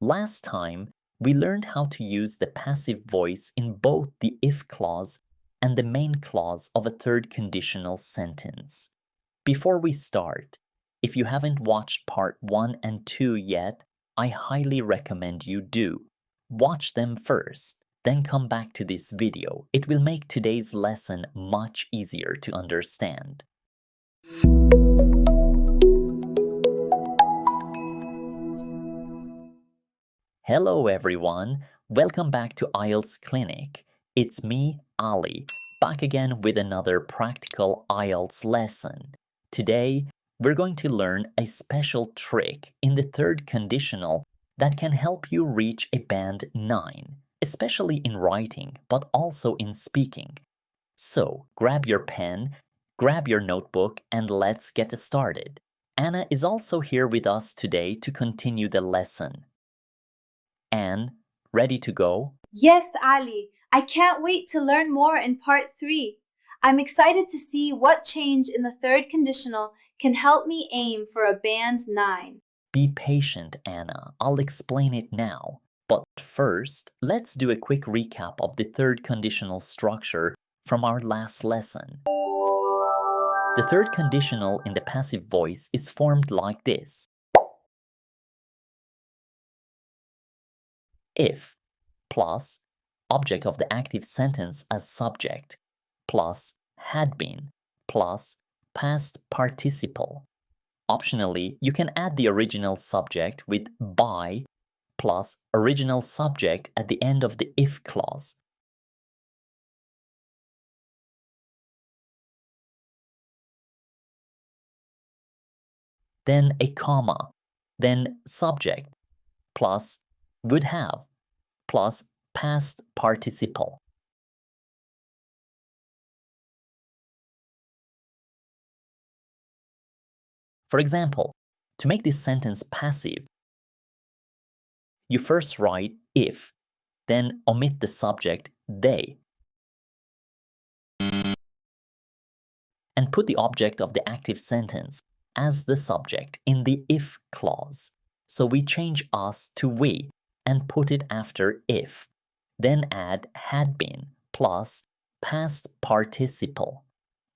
Last time, we learned how to use the passive voice in both the if clause and the main clause of a third conditional sentence. Before we start, if you haven't watched part 1 and 2 yet, I highly recommend you do. Watch them first, then come back to this video. It will make today's lesson much easier to understand. Hello everyone, welcome back to IELTS Clinic. It's me, Ali, back again with another practical IELTS lesson. Today, we're going to learn a special trick in the third conditional that can help you reach a band 9, especially in writing, but also in speaking. So, grab your pen, grab your notebook, and let's get started. Anna is also here with us today to continue the lesson. Anne, ready to go? Yes, Ali. I can't wait to learn more in part 3. I'm excited to see what change in the third conditional can help me aim for a band 9. Be patient, Anna. I'll explain it now. But first, let's do a quick recap of the third conditional structure from our last lesson. The third conditional in the passive voice is formed like this. If plus object of the active sentence as subject plus had been plus past participle. Optionally, you can add the original subject with by plus original subject at the end of the if clause. Then a comma, then subject plus would have plus past participle. For example, to make this sentence passive, you first write if, then omit the subject they, and put the object of the active sentence as the subject in the if clause. So we change us to we and put it after if. Then add had been plus past participle.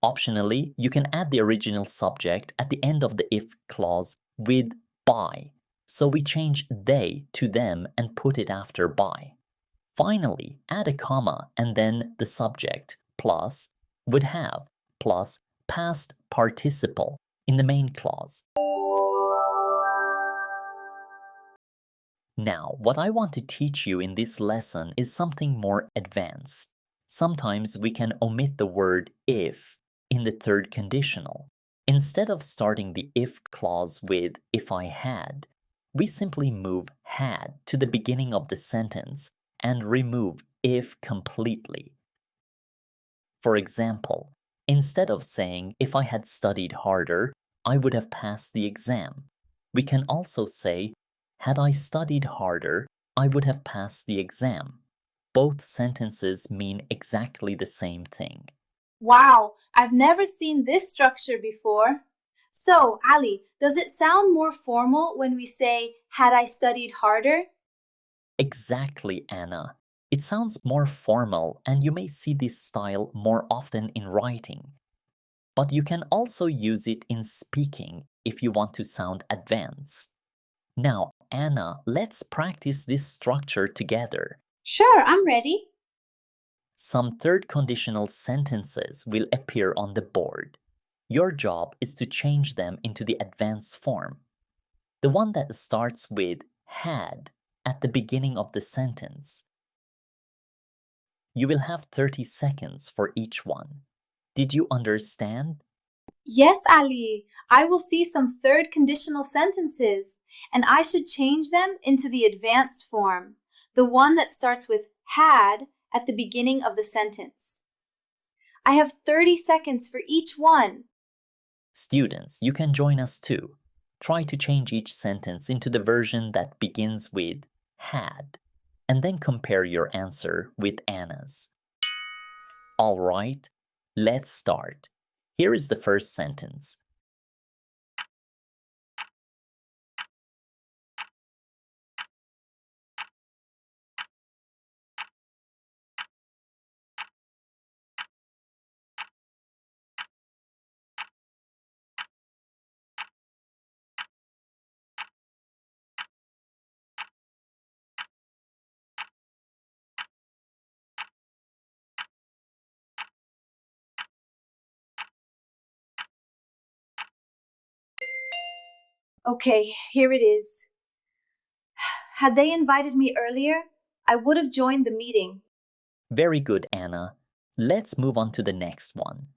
Optionally, you can add the original subject at the end of the if clause with by. So we change they to them and put it after by. Finally, add a comma and then the subject plus would have plus past participle in the main clause. Now, what I want to teach you in this lesson is something more advanced. Sometimes we can omit the word if in the third conditional. Instead of starting the if clause with if I had, we simply move had to the beginning of the sentence and remove if completely. For example, instead of saying if I had studied harder, I would have passed the exam, we can also say had I studied harder, I would have passed the exam. Both sentences mean exactly the same thing. Wow, I've never seen this structure before. So, Ali, does it sound more formal when we say, had I studied harder? Exactly, Anna. It sounds more formal, and you may see this style more often in writing. But you can also use it in speaking if you want to sound advanced. Now, Anna, let's practice this structure together. Sure, I'm ready. Some third conditional sentences will appear on the board. Your job is to change them into the advanced form. The one that starts with had at the beginning of the sentence. You will have 30 seconds for each one. Did you understand? Yes, Ali, I will see some third conditional sentences, and I should change them into the advanced form, the one that starts with had at the beginning of the sentence. I have 30 seconds for each one. Students, you can join us too. Try to change each sentence into the version that begins with had, and then compare your answer with Anna's. All right, let's start. Here is the first sentence. Okay, here it is. Had they invited me earlier, I would have joined the meeting. Very good, Anna. Let's move on to the next one.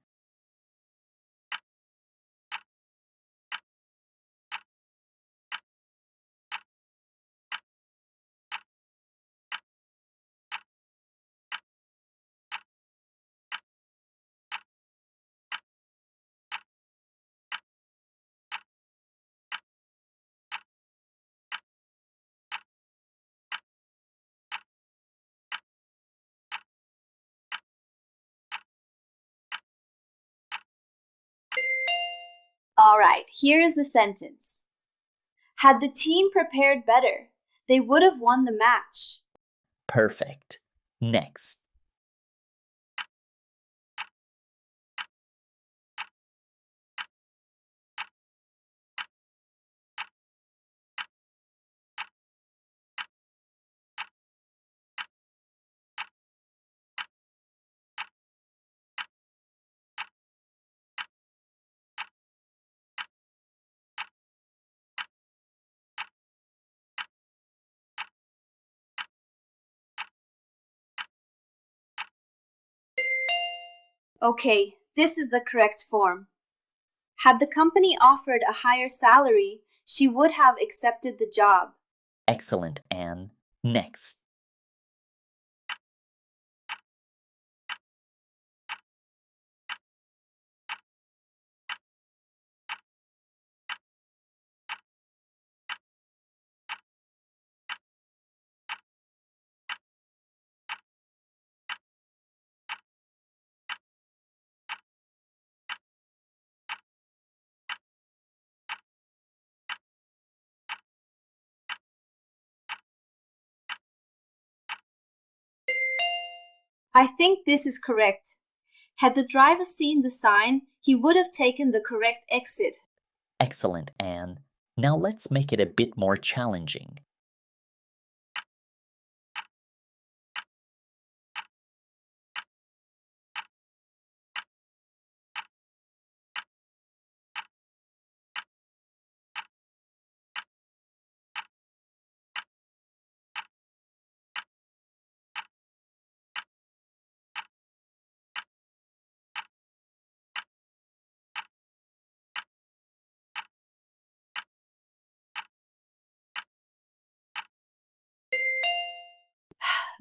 All right, here is the sentence. Had the team prepared better, they would have won the match. Perfect. Next. Okay, this is the correct form. Had the company offered a higher salary, she would have accepted the job. Excellent, Anne. Next. I think this is correct. Had the driver seen the sign, he would have taken the correct exit. Excellent, Anne. Now let's make it a bit more challenging.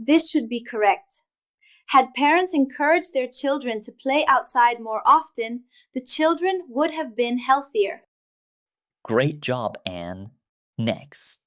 This should be correct. Had parents encouraged their children to play outside more often, the children would have been healthier. Great job, Anne. Next.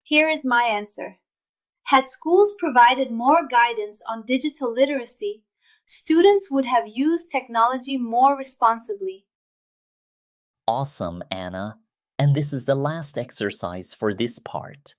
Here is my answer. Had schools provided more guidance on digital literacy, students would have used technology more responsibly. Awesome, Anna. And this is the last exercise for this part.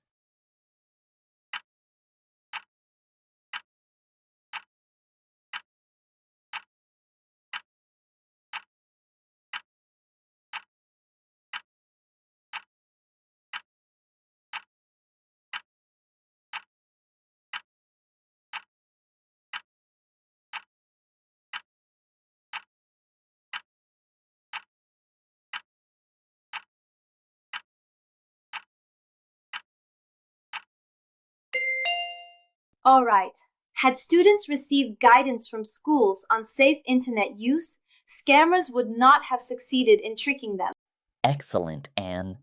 All right. Had students received guidance from schools on safe internet use, scammers would not have succeeded in tricking them. Excellent, Anne.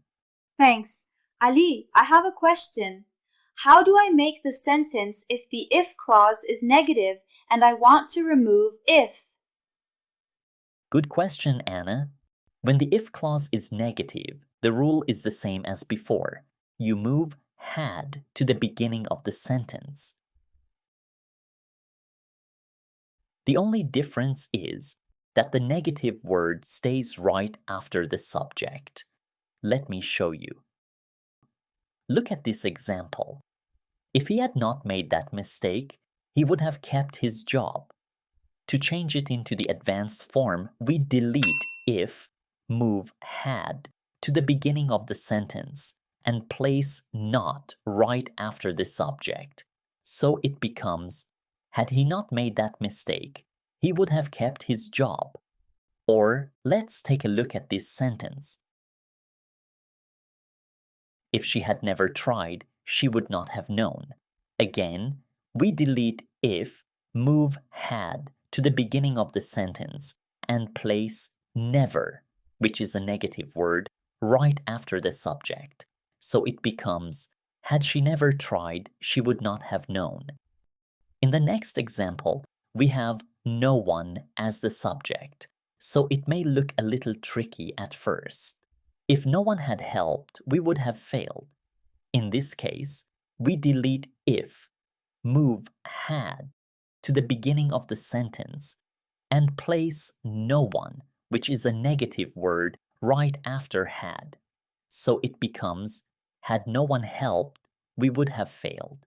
Thanks. Ali, I have a question. How do I make the sentence if the if clause is negative and I want to remove if? Good question, Anna. When the if clause is negative, the rule is the same as before. You move had to the beginning of the sentence. The only difference is that the negative word stays right after the subject. Let me show you. Look at this example. If he had not made that mistake, he would have kept his job. To change it into the advanced form, we delete if, move had to the beginning of the sentence, and place not right after the subject. So it becomes, had he not made that mistake, he would have kept his job. Or let's take a look at this sentence. If she had never tried, she would not have known. Again, we delete if, move had to the beginning of the sentence and place never, which is a negative word, right after the subject. So it becomes, had she never tried, she would not have known. In the next example, we have no one as the subject, so it may look a little tricky at first. If no one had helped, we would have failed. In this case, we delete if, move had to the beginning of the sentence, and place no one, which is a negative word, right after had. So it becomes, had no one helped, we would have failed.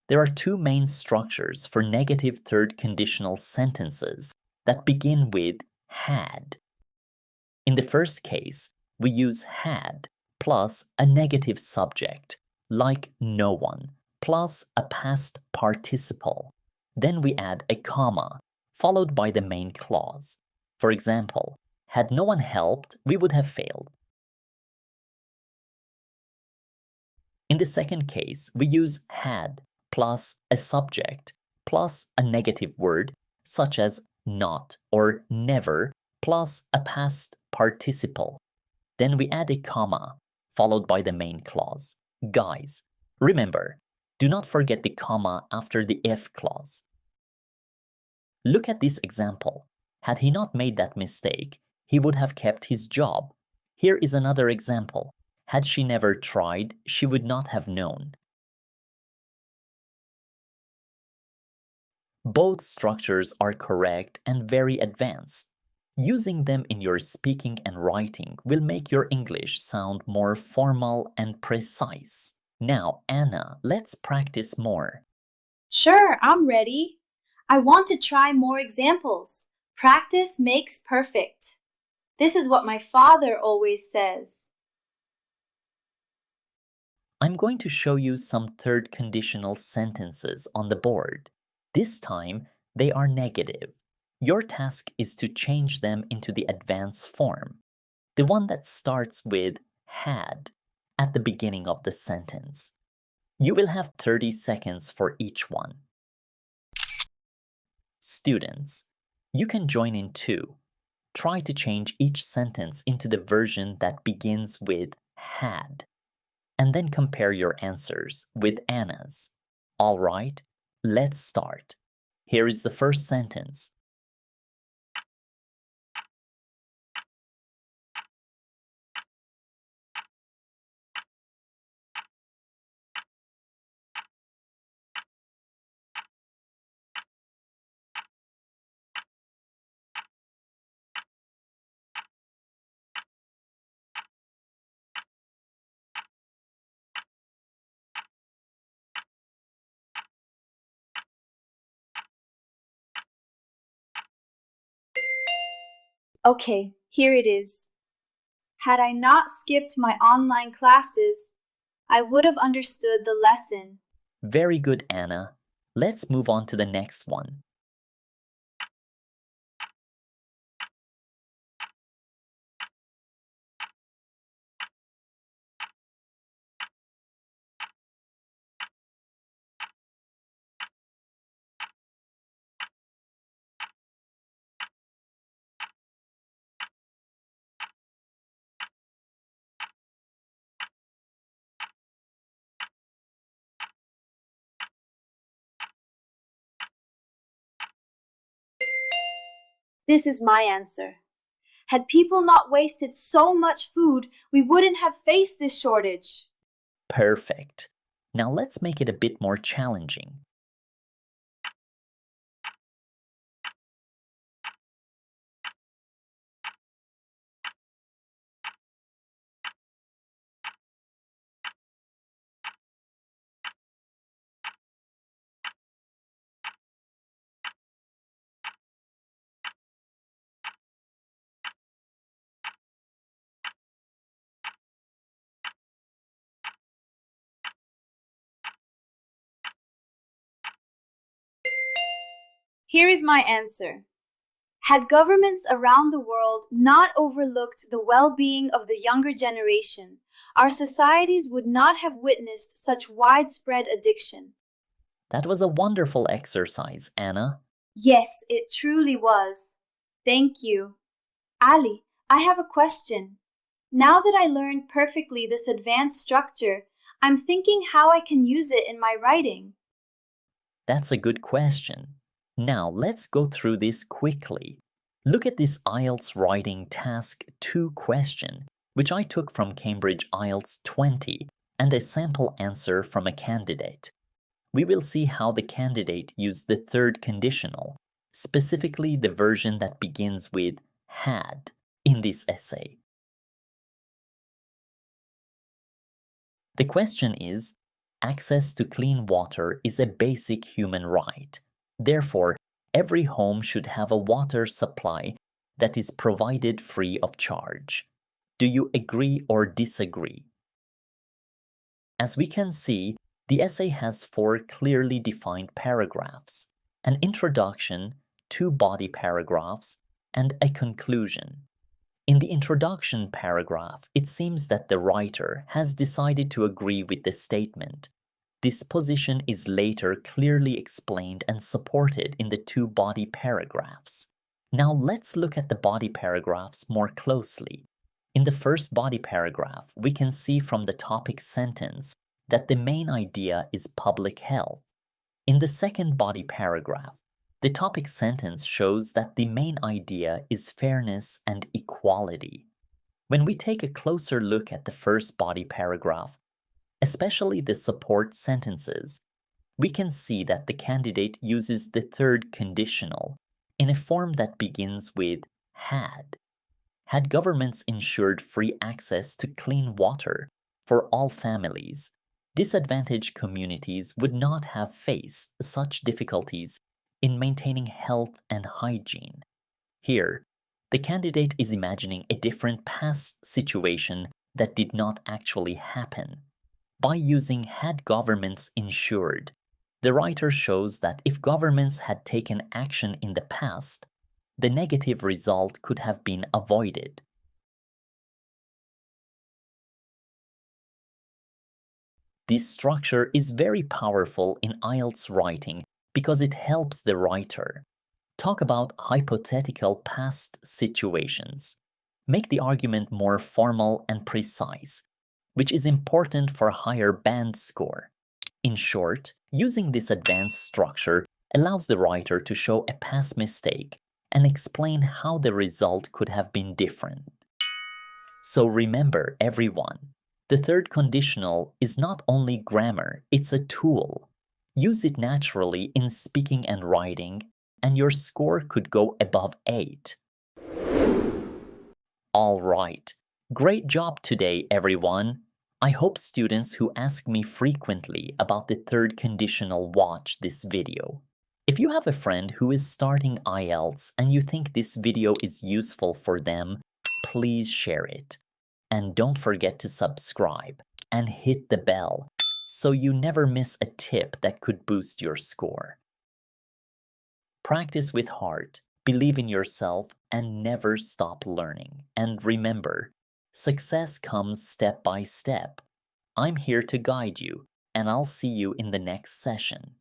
There are two main structures for negative third conditional sentences that begin with had. In the first case, we use had plus a negative subject, like no one, plus a past participle. Then we add a comma, followed by the main clause. For example, had no one helped, we would have failed. In the second case, we use had plus a subject plus a negative word, such as not or never, plus a past participle. Then we add a comma, followed by the main clause. Guys, remember, do not forget the comma after the if clause. Look at this example. Had he not made that mistake, he would have kept his job. Here is another example. Had she never tried, she would not have known. Both structures are correct and very advanced. Using them in your speaking and writing will make your English sound more formal and precise. Now, Anna, let's practice more. Sure, I'm ready. I want to try more examples. Practice makes perfect. This is what my father always says. I'm going to show you some third conditional sentences on the board. This time, they are negative. Your task is to change them into the advanced form, the one that starts with had at the beginning of the sentence. You will have 30 seconds for each one. Students, you can join in too. Try to change each sentence into the version that begins with had, and then compare your answers with Anna's. All right, let's start. Here is the first sentence. Okay, here it is. Had I not skipped my online classes, I would have understood the lesson. Very good, Anna. Let's move on to the next one. This is my answer. Had people not wasted so much food, we wouldn't have faced this shortage. Perfect. Now let's make it a bit more challenging. Here is my answer. Had governments around the world not overlooked the well-being of the younger generation, our societies would not have witnessed such widespread addiction. That was a wonderful exercise, Anna. Yes, it truly was. Thank you. Ali, I have a question. Now that I learned perfectly this advanced structure, I'm thinking how I can use it in my writing. That's a good question. Now let's go through this quickly. Look at this IELTS Writing Task 2 question, which I took from Cambridge IELTS 20 and a sample answer from a candidate. We will see how the candidate used the third conditional, specifically the version that begins with had, in this essay. The question is, access to clean water is a basic human right. Therefore, every home should have a water supply that is provided free of charge. Do you agree or disagree? As we can see, the essay has 4 clearly defined paragraphs, an introduction, 2 body paragraphs, and a conclusion. In the introduction paragraph, it seems that the writer has decided to agree with the statement. This position is later clearly explained and supported in the 2 body paragraphs. Now let's look at the body paragraphs more closely. In the first body paragraph, we can see from the topic sentence that the main idea is public health. In the second body paragraph, the topic sentence shows that the main idea is fairness and equality. When we take a closer look at the first body paragraph, especially the support sentences, we can see that the candidate uses the third conditional in a form that begins with had. Had governments ensured free access to clean water for all families, disadvantaged communities would not have faced such difficulties in maintaining health and hygiene. Here, the candidate is imagining a different past situation that did not actually happen. By using had governments ensured, the writer shows that if governments had taken action in the past, the negative result could have been avoided. This structure is very powerful in IELTS writing because it helps the writer talk about hypothetical past situations, make the argument more formal and precise, which is important for a higher band score. In short, using this advanced structure allows the writer to show a past mistake and explain how the result could have been different. So remember, everyone, the third conditional is not only grammar, it's a tool. Use it naturally in speaking and writing, and your score could go above 8. All right, great job today, everyone. I hope students who ask me frequently about the third conditional watch this video. If you have a friend who is starting IELTS and you think this video is useful for them, please share it. And don't forget to subscribe and hit the bell so you never miss a tip that could boost your score. Practice with heart, believe in yourself, and never stop learning. And remember, success comes step by step. I'm here to guide you, and I'll see you in the next session.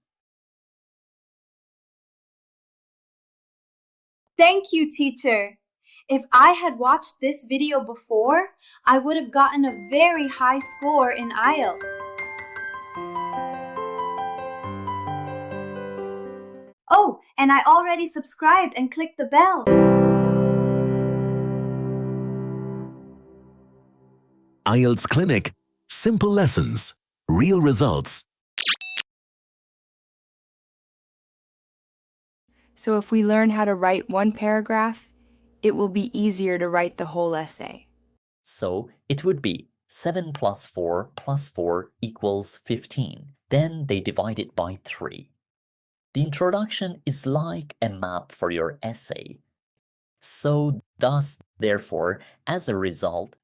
Thank you, teacher. If I had watched this video before, I would have gotten a very high score in IELTS. Oh, and I already subscribed and clicked the bell. IELTS Clinic. Simple lessons, real results. So if we learn how to write one paragraph, it will be easier to write the whole essay. So it would be 7 plus 4 plus 4 equals 15. Then they divide it by 3. The introduction is like a map for your essay. So thus, therefore, as a result,